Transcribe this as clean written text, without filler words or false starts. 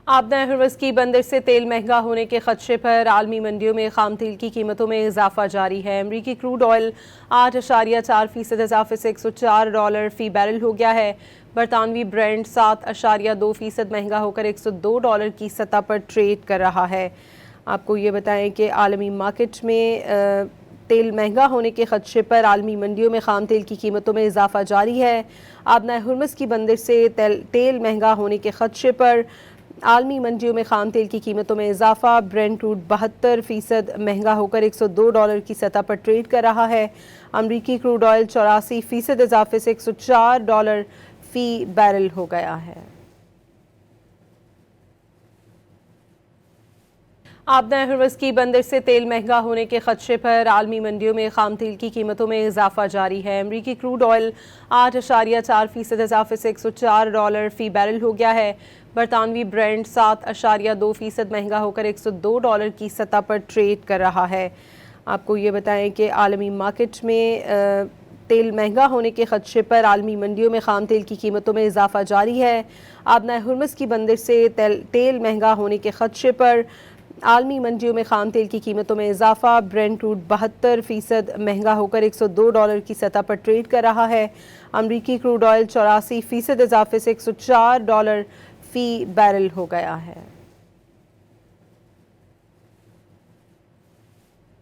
आबना हर्मज़ की बंदर से तेल महंगा होने के खदशे पर आलमी मंडियों में खाम तेल की कीमतों में इजाफा जारी है। अमरीकी क्रूड ऑयल 8.4% इजाफे से $104 फी बैरल हो गया है। बरतानवी ब्रेंट 7.2% महंगा होकर $102 की सतह पर ट्रेड कर रहा है। आपको ये बताएं कि आलमी मार्केट में तेल महंगा होने के खदशे पर आलमी मंडियों में खाम तेल की कीमतों में इजाफा जारी है। आबना हर्मज़ की बंदर से तेल महंगा होने के खदशे पर आलमी मंडियों में खाम तेल की कीमतों में इजाफा। ब्रेंट क्रूड 72% महंगा होकर $102 की सतह पर ट्रेड कर रहा है। अमरीकी क्रूड ऑयल 84% इजाफे से $104 फी बैरल हो गया है। आबना हर्मज़ की बंदर से तेल महंगा होने के खदशे पर आलमी मंडियों में खाम तेल की कीमतों में इजाफा जारी है। अमरीकी क्रूड ऑयल 8.4% इजाफे से $104 फी बैरल हो गया है। बरतानवी ब्रेंट 7.2% महंगा होकर $102 की सतह पर ट्रेड कर रहा है। आपको ये बताएं कि आलमी मार्केट में तेल महंगा होने के खदशे पर आलमी मंडियों में खाम तेल की कीमतों में इजाफा जारी है। आबना हर्मज़ की बंदर से तेल महंगा होने के खदशे पर आलमी मंडियों में खाम तेल की कीमतों में इजाफा। ब्रेंट क्रूड 72% महंगा होकर $102 की सतह पर ट्रेड कर रहा है। अमरीकी क्रूड ऑयल 84% इजाफे से $104 फी बैरल हो गया है।